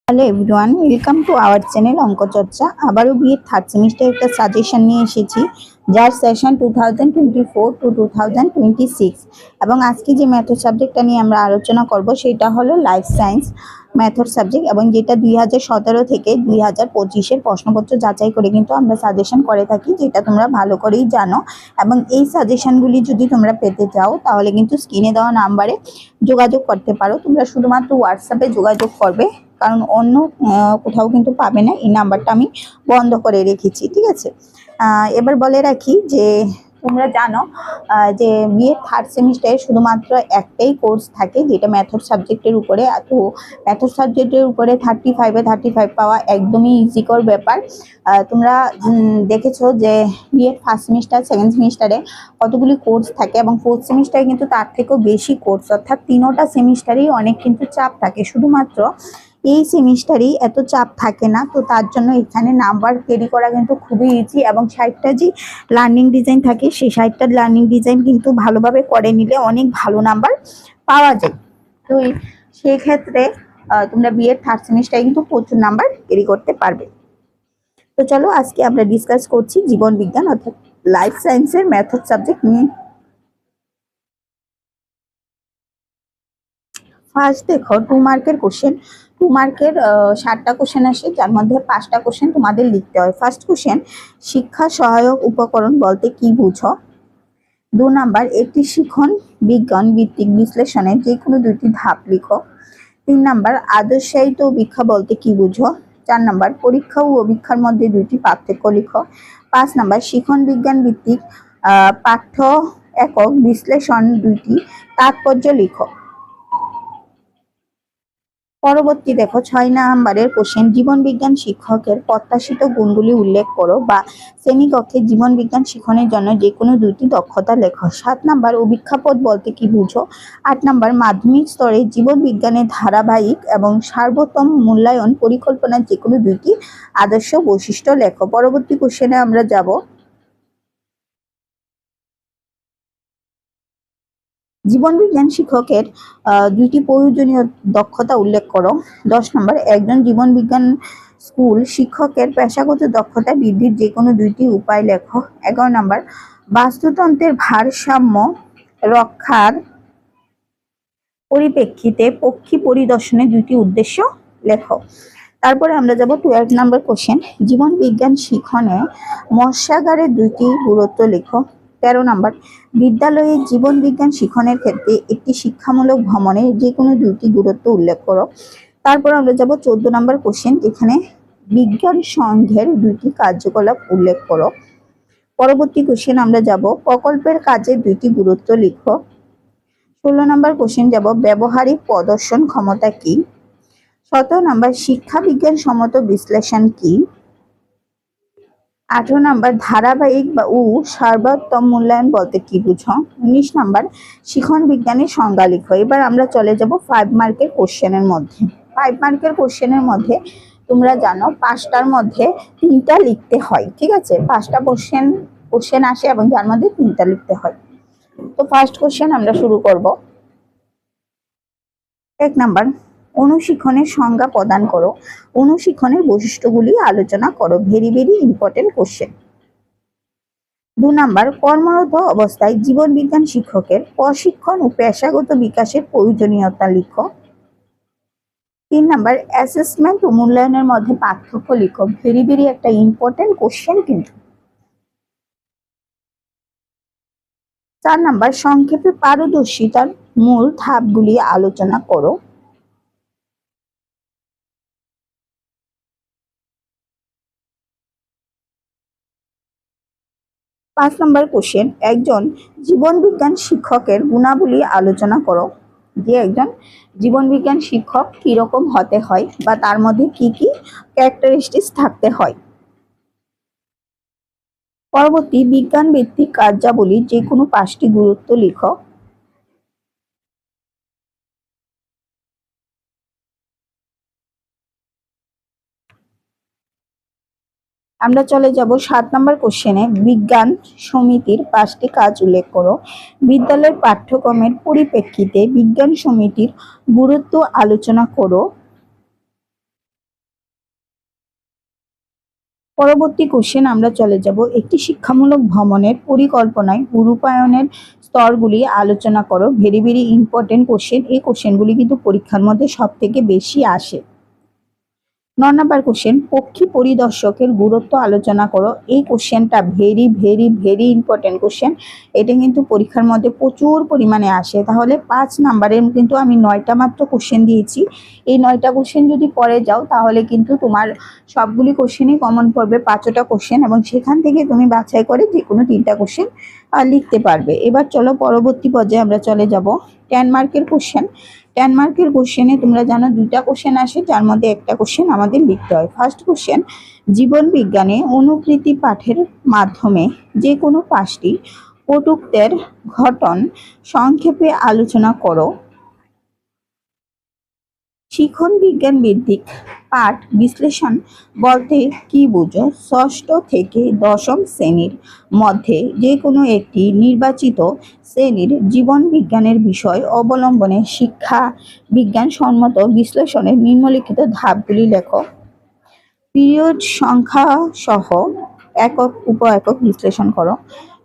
Hello everyone, welcome to our channel অঙ্ক চর্চা। আবারও বিএড থার্ড সেমিস্টার একটা সাজেশন নিয়ে এসেছি, যার সেশন 2024 টু 2026। এবং আজকে যে ম্যাথড সাবজেক্টটা নিয়ে আমরা আলোচনা করব সেটা হলো লাইফ সায়েন্স ম্যাথড সাবজেক্ট, এবং যেটা 2017 থেকে 2025-এর প্রশ্নপত্র যাচাই করে কিন্তু আমরা সাজেশন করে থাকি, যেটা তোমরা ভালো করেই জানো। এবং এই সাজেশনগুলি যদি তোমরা পেতে চাও তাহলে কিন্তু স্ক্রিনে দেওয়া নাম্বারে যোগাযোগ করতে পারো। তোমরা শুধুমাত্র হোয়াটসঅ্যাপে যোগাযোগ করবে, কারণ অন্য কোথাও কিন্তু পাবে না। এই নাম্বারটা আমি বন্ধ করে রেখেছি, ঠিক আছে। এবার বলে রাখি যে তোমরা জানো যে বিএড থার্ড সেমিস্টারে শুধুমাত্র একটাই কোর্স থাকে, যেটা মেথড সাবজেক্টের উপরে। তো মেথড সাবজেক্টের উপরে 35 পাওয়া একদমই ইজিকর ব্যাপার। তোমরা দেখেছো যে বিএড ফার্স্ট সেমিস্টার, সেকেন্ড সেমিস্টারে কতগুলি কোর্স থাকে, এবং ফোর্থ সেমিস্টারে কিন্তু তার থেকেও বেশি কোর্স, অর্থাৎ তিনোটা সেমিস্টারেই অনেক কিন্তু চাপ থাকে। শুধুমাত্র এই সেমিস্টারেই এত চাপ থাকে না, তো তার জন্য এখানে নাম্বার ক্যারি করা কিন্তু খুবই ইজি। এবং 60টা যে লার্নিং ডিজাইন থাকে, সেই 60টা লার্নিং ডিজাইন কিন্তু ভালোভাবে করে নিলে অনেক ভালো নাম্বার পাওয়া যায়। তো সেই ক্ষেত্রে তোমরা বিএড থার্ড সেমিস্টারে কিন্তু প্রচুর নাম্বার ক্যারি করতে পারবে। তো চলো আজকে আমরা ডিসকাস করছি জীবন বিজ্ঞান অর্থাৎ লাইফ সায়েন্সের মেথড সাবজেক্ট নিয়ে। ফার্স্ট দেখো 2 মার্কের কোশ্চেন। 2 মার্কের 60টা কোশ্চেন আসে, যার মধ্যে 5টা কোশ্চেন তোমাদের লিখতে হয়। ফার্স্ট কোশ্চেন, শিক্ষা সহায়ক উপকরণ বলতে কি বুঝো? 2 নাম্বার, একটি শিখন বিজ্ঞান ভিত্তিক বিশ্লেষণের যে কোনো দুইটি ধাপ লিখো। 3 নাম্বার, আদর্শায়িত অভিক্ষা বলতে কি বুঝো? 4 নাম্বার, পরীক্ষা ও অভিক্ষার মধ্যে দুইটি পার্থক্য লিখো। 5 নাম্বার, শিখন বিজ্ঞান ভিত্তিক পাঠ্য একক বিশ্লেষণ দুইটি তাৎপর্য লিখো। পরবর্তী দেখো 6 নাম্বারের কোশ্চেন, জীবন বিজ্ঞান শিক্ষকের প্রত্যাশিত গুণগুলি উল্লেখ করো, বা শ্রেণীকক্ষে জীবন বিজ্ঞান শিক্ষণের জন্য যে কোনো দুইটি দক্ষতা লেখো। 7 নাম্বার, অভিক্ষাপদ বলতে কি বুঝো? 8 নাম্বার, মাধ্যমিক স্তরে জীবন বিজ্ঞানের ধারাবাহিক এবং সার্বতম মূল্যায়ন পরিকল্পনার যে কোনো দুইটি আদর্শ বৈশিষ্ট্য লেখো। পরবর্তী কোশ্চেনে আমরা যাব। জীবন বিজ্ঞান শিক্ষকের দুইটি প্রয়োজনীয় দক্ষতা উল্লেখ করো। 10 নম্বর, একজন জীবন বিজ্ঞান স্কুল শিক্ষকের পেশাগত দক্ষতা বৃদ্ধির যে কোনো দুইটি উপায় লেখো। 11 নম্বর, বাস্তুতন্ত্রের ভারসাম্য রক্ষার পরিপ্রেক্ষিতে পক্ষী পরিদর্শনের দুইটি উদ্দেশ্য লেখো। তারপরে আমরা যাব 12 নম্বর কোশ্চেন, জীবন বিজ্ঞান শিক্ষণে মৎস্যাগারের দুইটি গুরুত্ব লেখো। 13 নম্বর, বিদ্যালয়ে জীবন বিজ্ঞান শিক্ষণের ক্ষেত্রে একটি শিক্ষামূলক ভ্রমণের যে কোনো দুইটি গুরুত্ব উল্লেখ করো। তারপর আমরা যাব 14 নম্বর কোশ্চেন, যেখানে বিজ্ঞান সংঘের দুইটি কার্যকলাপ উল্লেখ করো। পরবর্তী কোশ্চেন আমরা যাব, প্রকল্পের কাজের দুইটি গুরুত্ব লিখো। 16 নম্বর কোশ্চেন যাব, ব্যবহারিক প্রদর্শন ক্ষমতা কি? 17 নম্বর, শিক্ষা বিজ্ঞান সম্মত বিশ্লেষণ কি? 18 নম্বর, ধারাবাহিক বা সর্বোত্তম মূল্যায়ন বলতে কি বুঝো? 19 নম্বর, শিখন বিজ্ঞানের সংজ্ঞা লিখো। এবার আমরা চলে যাব 5 মার্কের কোশ্চেনের মধ্যে। 5 মার্কের কোশ্চেনের মধ্যে তোমরা জানো 5টার মধ্যে 3টা লিখতে হয়, ঠিক আছে। 5টা কোশ্চেন আসে এবং যার মধ্যে 3টা লিখতে হয়। তো ফার্স্ট কোশ্চেন আমরা শুরু করব। 1 নাম্বার, অনুশিক্ষণের সংজ্ঞা প্রদান করো। অনুশিক্ষণের বৈশিষ্ট্যগুলি আলোচনা করো। Very very important question. 2 number, কর্মরত অবস্থায় জীবন বিজ্ঞান শিক্ষকের প্রশিক্ষণ ও পেশাগত বিকাশের প্রয়োজনীয়তা লিখো। 3 নাম্বার, অ্যাসেসমেন্ট ও মূল্যায়নের মধ্যে পার্থক্য লিখো। ভেরি ভেরি একটা ইম্পর্টেন্ট কোশ্চেন কিন্তু। 4 নাম্বার, সংক্ষেপে পারদর্শিতার মূল ধাপগুলি আলোচনা করো। 5 নম্বর কোশ্চেন, একজন জীবন বিজ্ঞান শিক্ষকের গুণাবলী আলোচনা করো। যে একজন জীবন বিজ্ঞান শিক্ষক কিরকম হতে হয়, বা তার মধ্যে কি কি ক্যারেক্টারিস্টিক্স থাকতে হয়। পরবর্তী, বিজ্ঞান ভিত্তিক কার্যাবলী যে কোনো 5টি গুরুত্ব লিখো। আমরা চলে যাব 7 নম্বর কোশ্চেনে, বিজ্ঞান সমিতির 5টি কাজ উল্লেখ করো। বিদ্যালয়ের পাঠ্যক্রমের পরিপ্রেক্ষিতে বিজ্ঞান সমিতির গুরুত্ব আলোচনা করো। পরবর্তী কোশ্চেন আমরা চলে যাব, একটি শিক্ষামূলক ভ্রমণের পরিকল্পনায় রূপায়ণের স্তরগুলি আলোচনা করো। Very very important question. এই কোশ্চেনগুলি কিন্তু পরীক্ষার মধ্যে সব থেকে বেশি আসে। 9 নাম্বার কোশ্চেন, পক্ষী পরিদর্শকের গুরুত্ব আলোচনা করো। এই কোশ্চেনটা very very very important question. এটা কিন্তু পরীক্ষার মধ্যে প্রচুর পরিমাণে আসে। তাহলে 5 নাম্বারের কিন্তু আমি 9টা মাত্র কোশ্চেন দিয়েছি। এই 9টা কোশ্চেন যদি পড়ে যাও তাহলে কিন্তু তোমার সবগুলি কোশ্চেনই কমন পড়বে, 5টা কোশ্চেন, এবং সেখান থেকে তুমি বাছাই করে যে কোনো 3টা কোশ্চেন লিখতে পারবে। এবার চলো পরবর্তী পর্যায়ে আমরা চলে যাব। 10 মার্কের কোশ্চেন। 10 মার্কের কোশ্চেনে তোমরা জানো 2টা কোশ্চেন আসে, যার মধ্যে একটা কোশ্চেন আমাদের লিখতে হয়। ফার্স্ট কোশ্চেন, জীবন বিজ্ঞানে অনুকৃতি পাঠের মাধ্যমে যে কোনো 5টি কটূক্তের ঘটন সংক্ষেপে আলোচনা করো। শিখন বিজ্ঞান ভিত্তিক পাঠ বিশ্লেষণ বলতে কি বুঝো? ষষ্ঠ থেকে দশম শ্রেণীর মধ্যে যে কোনো একটি নির্বাচিত শ্রেণীর জীবন বিজ্ঞানের বিষয় অবলম্বনে শিক্ষা বিজ্ঞানসম্মত বিশ্লেষণের নিম্নলিখিত ধাপগুলি লেখো। পিরিয়ড সংখ্যা সহ একক উপ একক বিশ্লেষণ করো।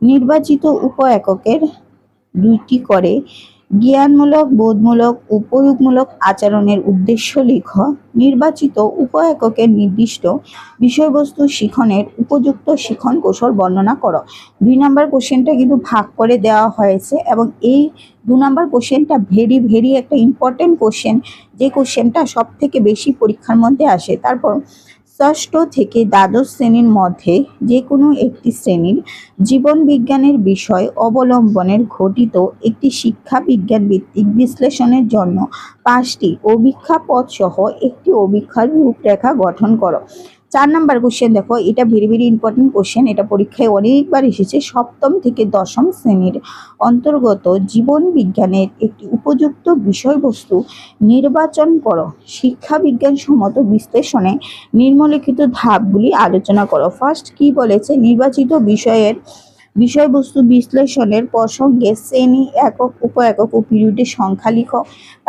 নির্বাচিত উপ এককের 2টি করে জ্ঞানমূলক বোধমূলক ও প্রয়োগমূলক আচরণের উদ্দেশ্য লিখো। নির্বাচিত উপ এককের নির্দিষ্ট বিষয়বস্তু শিখনের উপযুক্ত শিখন কৌশল বর্ণনা করো। 2 নাম্বার কোশ্চেনটা কিন্তু ভাগ করে দেওয়া হয়েছে, এবং এই 2 নাম্বার কোশ্চেনটা ভেরি ভেরি একটা ইম্পর্টেন্ট কোশ্চেন, যে কোশ্চেনটা সব থেকে বেশি পরীক্ষার মধ্যে আসে। তারপর ষষ্ঠ থেকে দ্বাদশ শ্রেণীর মধ্যে যে কোনো একটি শ্রেণীর জীবন বিজ্ঞানের বিষয় অবলম্বনের ঘটিত একটি শিক্ষা বিজ্ঞান ভিত্তিক বিশ্লেষণের জন্য 5টি অভিক্ষা পথ সহ একটি অভিক্ষার রূপরেখা গঠন করো। 4 নাম্বার কোশ্চেন দেখো, এটা ভেরি ভেরি ইম্পর্টেন্ট কোশ্চেন। এটা পরীক্ষায় অনেকবার এসেছে। সপ্তম থেকে দশম শ্রেণীর অন্তর্গত জীবন বিজ্ঞানের একটি উপযুক্ত বিষয়বস্তু নির্বাচন করো। শিক্ষা বিজ্ঞানসম্মত বিশ্লেষণে নিম্নলিখিত ধাপগুলি আলোচনা করো। ফার্স্ট কি বলেছে? নির্বাচিত বিষয়ের বিষয়বস্তু বিশ্লেষণের প্রসঙ্গে শ্রেণী একক উপ একক ও পিরিয়ডের সংখ্যা লিখো।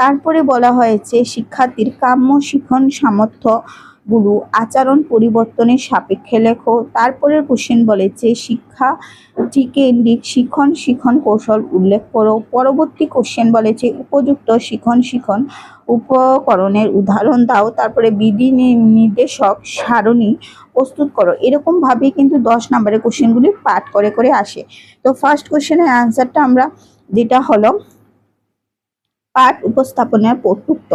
তারপরে বলা হয়েছে শিক্ষার্থীর কাম্য শিখন সামর্থ্যগুলো আচরণ পরিবর্তনের সাপেক্ষে লেখো। তারপরের কোশ্চেন বলেছে শিক্ষার্থীকেন্দ্রিক শিখন কৌশল উল্লেখ করো। পরবর্তী কোশ্চেন বলেছে উপযুক্ত শিখন উপকরণের উদাহরণ দাও। তারপরে বিধি নির্দেশক সারণী প্রস্তুত করো। এরকম ভাবে কিন্তু 10 নম্বরের কোশ্চেনগুলি পাঠ করে করে আসে। তো ফার্স্ট কোশ্চেনের অ্যান্সারটা আমরা, যেটা হলো পাঠ উপস্থাপনের কর্তৃত্ব,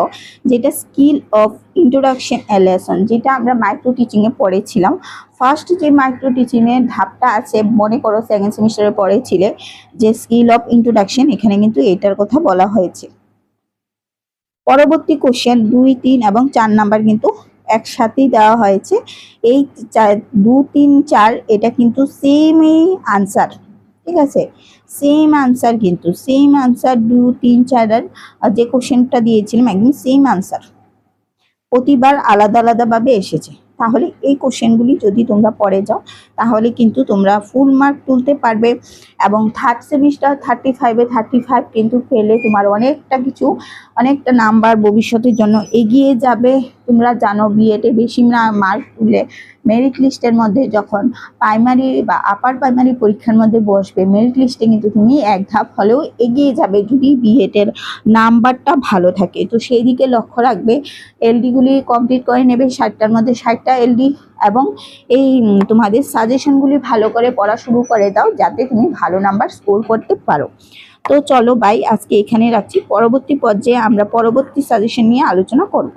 যেটা skill of introduction a lesson, যেটা আমরা মাইক্রো টিচিংয়ে পড়েছিলাম। ফার্স্ট যে মাইক্রো টিচিংয়ের ধাপটা আছে, মনে করো সেকেন্ড সেমিস্টারে পড়েছিলে যে স্কিল অফ ইন্ট্রোডাকশন, এখানে কিন্তু এটার কথা বলা হয়েছে। পরবর্তী কোশ্চেন 2, 3 এবং 4 নাম্বার কিন্তু একসাথেই দেওয়া হয়েছে। এই 2, 3, 4 এটা কিন্তু সেমই আনসার, ঠিক আছে? সেম আনসার, কিন্তু সেম আনসার 2, 3, 4 আর যে কোশ্চেনটা দিয়েছিলাম একদম সেম আনসার, প্রতিবার আলাদা আলাদাভাবে এসেছে। তাহলে এই কোশ্চেনগুলি যদি তোমরা পড়ে যাও তাহলে কিন্তু তোমরা ফুল মার্ক তুলতে পারবে, এবং থার্ড সেমিস্টার 35-এ 35 কিন্তু পেলে তোমার অনেকটা নাম্বার ভবিষ্যতের জন্য এগিয়ে যাবে। তোমরা জানো বিএডে বেশি মার্ক তুলে মেরিট লিস্টের মধ্যে যখন প্রাইমারি বা আপার প্রাইমারি পরীক্ষার মধ্যে বসবে, মেরিট লিস্টে কিন্তু তুমি এক ধাপ হলেও এগিয়ে যাবে যদি বিএডের নাম্বারটা ভালো থাকে। তো সেই দিকে লক্ষ্য রাখবে। এলডিগুলি কমপ্লিট করে নেবে 60টার মধ্যে 60টা এলডি, এবং এই তোমাদের সাজেশনগুলি ভালো করে পড়া শুরু করে দাও যাতে তুমি ভালো নাম্বার স্কোর করতে পারো। তো চলো বাই, আজকে এখানে রাখছি। পরবর্তী পর্যায়ে আমরা পরবর্তী সাজেশন নিয়ে আলোচনা করব।